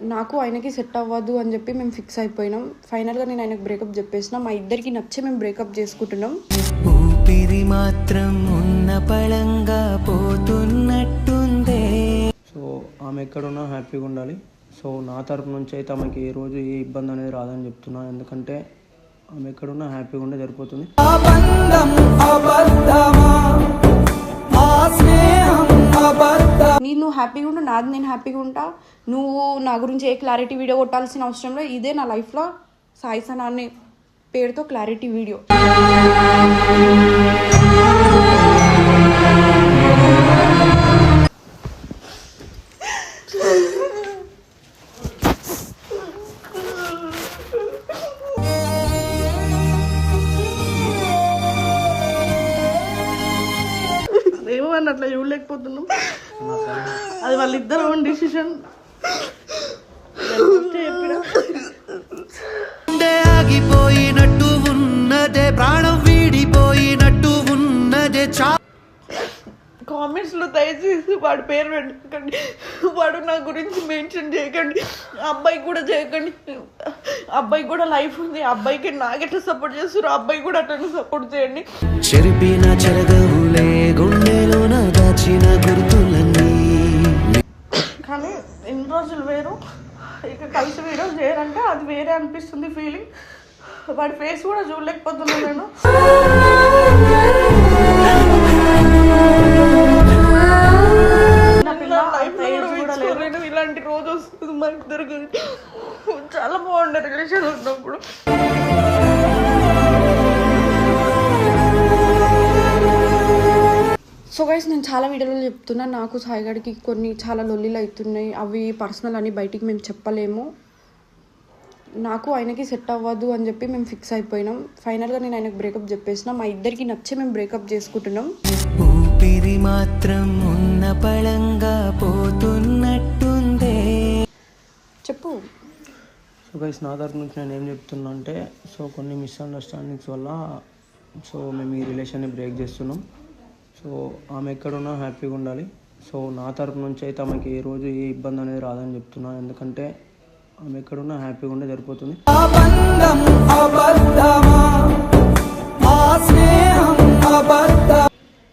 నాకు ఆయనకి సెట్ అవ్వదు అని చెప్పి మేము ఫిక్స్ అయిపోయినాం. ఫైనల్గా నేను ఆయనకు బ్రేకప్ చెప్పేసిన. మా ఇద్దరికి నచ్చే మేము బ్రేకప్ చేసుకుంటున్నాం. ఊపిరి మాత్రం ఉన్న పళంగా పోతున్నట్టుందే. సో ఆమె ఎక్కడున్నా హ్యాపీగా ఉండాలి. సో నా తరపు నుంచి అయితే ఆమెకి ఏ రోజు ఏ ఇబ్బంది అనేది రాదని చెప్తున్నాను. ఎందుకంటే ఆమె ఎక్కడున్నా హ్యాపీగా ఉండే సరిపోతుంది. నువ్వు హ్యాపీగా ఉండు, నాది నేను హ్యాపీగా ఉంటా. నువ్వు నా గురించి ఏ క్లారిటీ వీడియో కొట్టాల్సిన అవసరం లేదు. ఇదే నా లైఫ్లో సాయి సనా అనే పేరుతో క్లారిటీ వీడియో. ఏమో అని అట్లా చూడలేకపోతున్నాం. అది వాళ్ళిద్దరు ఓన్ డిసిషన్. ఆగిపోయినట్టు ఉన్నదే, ప్రాణం వీడిపోయినట్టు ఉన్నదే. కామెంట్స్లో దయచేసి వాడి పేరు పెట్టకండి, వాడు నా గురించి మెన్షన్ చేయకండి, అబ్బాయి కూడా చేయకండి. అబ్బాయి కూడా లైఫ్ ఉంది, అబ్బాయికి నాకెట్లా సపోర్ట్ చేస్తారు, అబ్బాయి కూడా అట్లా సపోర్ట్ చేయండి. చెరిపిన చెరగవులే గుండెలోన దాచిన గుర్తులన్నీ. కానీ ఎన్ని రోజులు వేరు, ఇక కలిసి వీడియోలు చేయరంటే అది వేరే అనిపిస్తుంది ఫీలింగ్. వాడి ఫేస్ కూడా చూడలేకపోతున్నాను నేను. ఇలాంటి రోజు వస్తుంది మా ఇద్దరికి. చాలా బాగుండే రిలేషన్ ఉన్నప్పుడు. సో గైస్, నేను చాలా వీడియోలో చెప్తున్నా, నాకు సాయిగడికి కొన్ని చాలా లొల్లీలు అవుతున్నాయి. అవి పర్సనల్ అని బయటికి మేము చెప్పలేము. నాకు ఆయనకి సెట్ అవ్వదు అని చెప్పి మేము ఫిక్స్ అయిపోయినాం. ఫైనల్గా నేను ఆయనకు బ్రేకప్ చెప్పేసిన. మా ఇద్దరికి నచ్చే మేము బ్రేకప్ చేసుకుంటున్నాం. ఊపిరి మాత్రం ఉన్న పళంగా పోతున్నట్టుందే. చెప్పు. సో గైస్, నా తరపు నుంచి నేను ఏం చెప్తున్నా అంటే, సో కొన్ని మిస్అండర్స్టాండింగ్స్ వల్ల సో మేము ఈ రిలేషన్ని బ్రేక్ చేస్తున్నాం. సో ఆమె ఎక్కడున్నా హ్యాపీగా ఉండాలి. సో నా తరపు నుంచి అయితే ఆమెకి ఏ రోజు ఏ ఇబ్బంది అనేది రాదని చెప్తున్నాను. ఎందుకంటే ఆమె ఎక్కడున్నా హ్యాపీగా ఉండే సరిపోతుంది.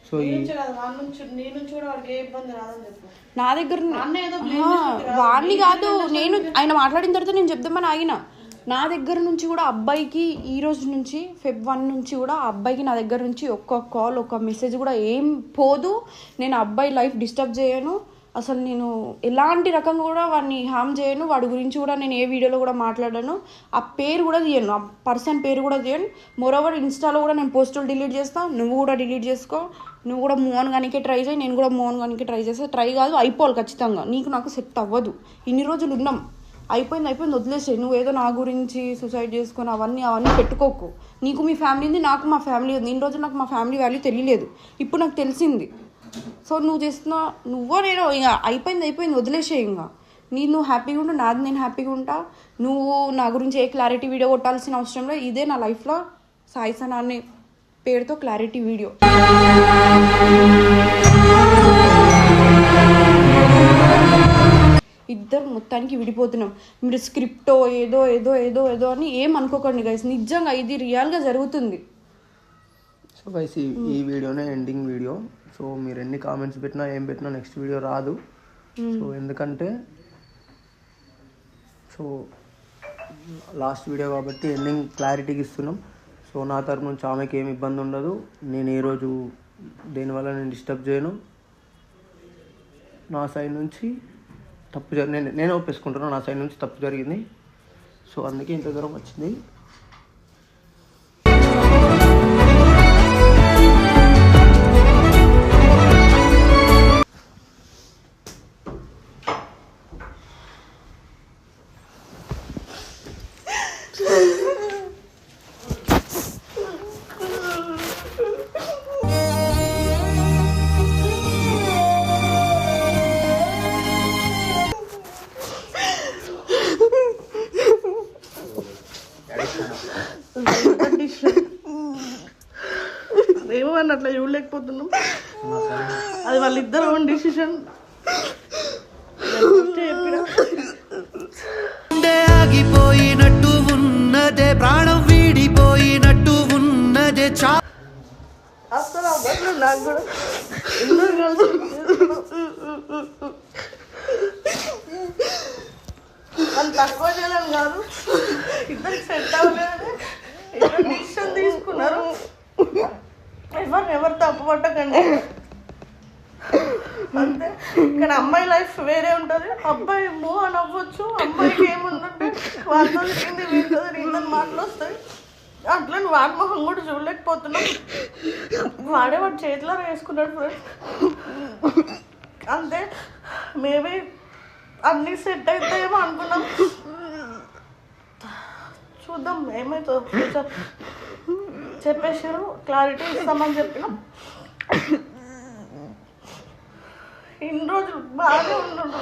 సో నా దగ్గర వాడిని కాదు, నేను ఆయన మాట్లాడిన తర్వాత నేను చెప్దామని ఆగిన. నా దగ్గర నుంచి కూడా అబ్బాయికి ఈ రోజు నుంచి Feb 1 నుంచి కూడా అబ్బాయికి నా దగ్గర నుంచి ఒక్క కాల్ ఒక్క మెసేజ్ కూడా ఏం పోదు. నేను అబ్బాయి లైఫ్ డిస్టర్బ్ చేయను. అసలు నేను ఎలాంటి రకంగా కూడా వాడిని హామ్ చేయను. వాడి గురించి కూడా నేను ఏ వీడియోలో కూడా మాట్లాడాను. ఆ పేరు కూడా తీయను, ఆ పర్సన్ పేరు కూడా తీయను. మోరోవర్ ఇన్స్టాలో కూడా నేను పోస్టులు డిలీట్ చేస్తాను. నువ్వు కూడా డిలీట్ చేసుకో. నువ్వు కూడా మూవ్ ఆన్ గానికే ట్రై చేయి, నేను కూడా మూవ్ ఆన్ గానికే ట్రై చేస్తా. ట్రై కాదు, అయిపోవాలి ఖచ్చితంగా. నీకు నాకు సెట్ అవ్వదు. ఇన్ని రోజులు ఉన్నాం, అయిపోయింది వదిలేసాయి. నువ్వేదో నా గురించి సూసైడ్ చేసుకొని అవన్నీ పెట్టుకోకు. నీకు మీ ఫ్యామిలీ ఉంది, నాకు మా ఫ్యామిలీ ఉంది. ఇన్ని రోజులు నాకు మా ఫ్యామిలీ వాల్యూ తెలియలేదు, ఇప్పుడు నాకు తెలిసింది. సో నువ్వు చేస్తున్నా నువ్వో నేను ఇక అయిపోయింది వదిలేసాయి. ఇంకా నువ్వు హ్యాపీగా ఉండు, నాది నేను హ్యాపీగా ఉంటా. నువ్వు నా గురించి ఏ క్లారిటీ వీడియో కొట్టాల్సిన అవసరం లేదు. ఇదే నా లైఫ్లో సాయి సనా అనే పేరుతో క్లారిటీ వీడియో. ఇద్దరు మొత్తానికి విడిపోతున్నాం. మీరు స్క్రిప్టో ఏదో ఏదో ఏదో ఏదో అని ఏం అనుకోకండి గైస్, నిజంగా ఇది రియల్గా జరుగుతుంది. సో గైస్, ఈ వీడియోనే ఎండింగ్ వీడియో. సో మీరు ఎన్ని కామెంట్స్ పెట్టినా ఏం పెట్టినా నెక్స్ట్ వీడియో రాదు. సో ఎందుకంటే సో లాస్ట్ వీడియో కాబట్టి ఎండింగ్ క్లారిటీకి ఇస్తున్నాం. సో నా తరపు నుంచి ఆమెకి ఏమి ఇబ్బంది ఉండదు. నేను ఏ రోజు దేనివల్ల నేను డిస్టర్బ్ చేయను. నా సైడ్ నుంచి తప్పు నేను ఒప్పేసుకుంటున్నాను, నా సైడ్ నుంచి తప్పు జరిగింది. సో అందుకే ఇంత దూరం వచ్చింది. ఏమో అని అట్లా చూడలేకపోతున్నాం. అది వాళ్ళిద్దరు ఓన్ డిసిషన్. చెప్పిన ఆగిపోయినట్టు ఉన్నదే, ప్రాణం వీడిపోయినట్టు ఉన్నదే. అసలు అవ్వదు నాకు కూడా ఇద్దరు కలిసి అని తక్కువ చేయలేను కాదు, ఇద్దరికి సెట్ అవ్వలేదని ఇద్దరు డిసిషన్ తీసుకున్నారు. ఎవరు తప్పు పట్టకండి అంతే. కానీ అమ్మాయి లైఫ్ వేరే ఉంటుంది, అబ్బాయి మూవ్ అని అవ్వచ్చు. అమ్మాయికి ఏముందంటే వాళ్ళతో తిరిగింది వీళ్ళతో తిరిగిందని మాటలు వస్తాయి. అట్లా వాడి మొహం కూడా చూడలేకపోతున్నాం. వాడే వాడి చేతిలో వేసుకున్నాడు ఫ్రెండ్స్ అంతే. మేబీ అన్నీ సెట్ అవుతాయేమో అనుకున్నాం, చూద్దాం ఏమవుతుందో. ఫ్యూచర్ చెప్పేసారు, క్లారిటీ ఇస్తామని చెప్పినాం. ఇన్ని రోజులు బాగానే ఉన్నాడు.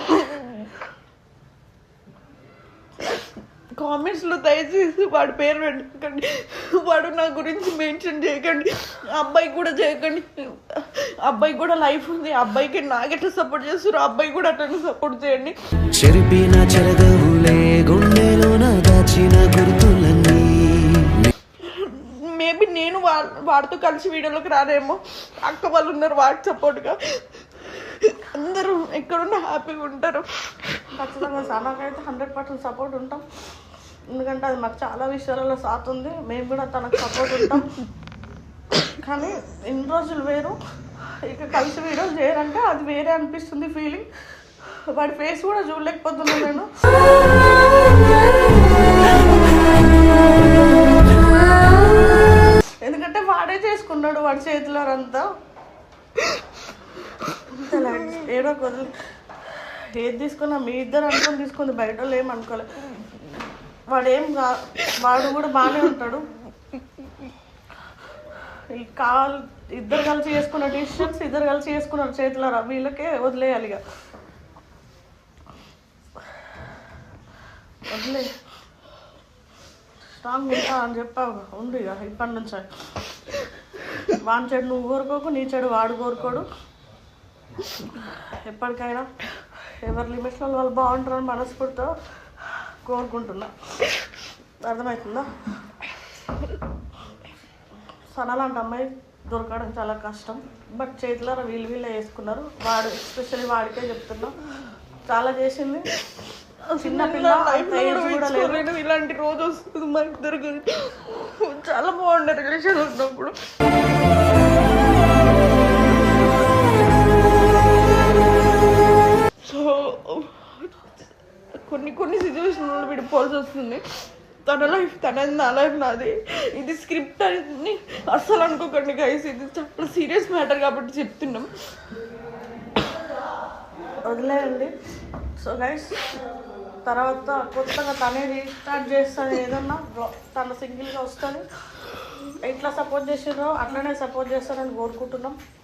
కామెంట్స్లో దయచేసి వాడి పేరు పెట్టకండి, వాడు నా గురించి మెన్షన్ చేయకండి, అబ్బాయికి కూడా చేయకండి. అబ్బాయికి కూడా లైఫ్ ఉంది, అబ్బాయికి నాకెట్లా సపోర్ట్ చేస్తారు, అబ్బాయి కూడా అట్లా సపోర్ట్ చేయండి. చెరిపిన చెరగవులే, గుండెలోన దాచిన గుర్తులన్నీ. మేబీ నేను వాడితో కలిసి వీడియోలోకి రానేమో, అక్క వాళ్ళు ఉన్నారు వాడికి సపోర్ట్గా. అందరూ ఎక్కడున్నా హ్యాపీగా ఉంటారు. ఖచ్చితంగా సనాకైతే 100% సపోర్ట్ ఉంటాం, ఎందుకంటే అది మాకు చాలా విషయాలలో సాత్ ఉంది. మేము కూడా తనకు సపోర్ట్ ఉంటాం. కానీ ఇన్ని రోజులు వేరు, ఇక కలిసి వీడియోలు చేయాలంటే అది వేరే అనిపిస్తుంది ఫీలింగ్. వాడి ఫేస్ కూడా చూడలేకపోతున్నాను నేను. ఎందుకంటే వాడే చేసుకున్నాడు వాడి చేతిలో అంతా. ఏడో కొద్ది ఏది తీసుకున్నా మీ ఇద్దరు అనుకుని తీసుకుంది, బయట వాళ్ళు ఏం అనుకోలేదు. వాడు కూడా బాగానే ఉంటాడు. ఇద్దరు కలిసి చేసుకున్న డిసిషన్స్ ఇద్దరు కలిసి చేసుకున్నారు చేతిలో, వీళ్ళకే వదిలేయాలి. ఇక వదిలే, స్ట్రాంగ్ ఉంటా అని చెప్పావు, ఉండు ఇక ఇప్పటి నుంచి. వాడి చెడు నువ్వు కోరుకోకు, నీ చెడు వాడు కోరుకోడు. ఎప్పటికైనా ఎవరి లిమిట్స్లో వాళ్ళు బాగుంటారని మనస్ఫూర్తితో కోరుకుంటున్నా. అర్థమవుతుందా? సనాలాంటి అమ్మాయి దొరకడం చాలా కష్టం, బట్ చేతిలో వీళ్ళే వేసుకున్నారు. వాడు ఎస్పెషల్లీ వాడికే చెప్తున్నా, చాలా చేసింది. చిన్న పిల్ల కూడా లేదు. ఇలాంటి రోజు వస్తుంది మా ఇద్దరు, చాలా బాగుండే రిలేషన్ ఉన్నప్పుడు. సో కొన్ని సిచ్యువేషన్లో విడిపోవాల్సి వస్తుంది. తన లైఫ్ తనది, నా లైఫ్ నాది. ఇది స్క్రిప్ట్ అని అస్సలు అనుకోకండి గైస్, ఇది చాలా సీరియస్ మ్యాటర్ కాబట్టి చెప్తున్నాం, వదిలేయండి. సో గైస్, తర్వాత కొత్తగా తనే రీస్టార్ట్ చేస్తుంది, ఏదన్నా తన సింగిల్గా వస్తుంది. ఎట్లా సపోర్ట్ చేసారో అట్లనే సపోర్ట్ చేస్తారని కోరుకుంటున్నాం.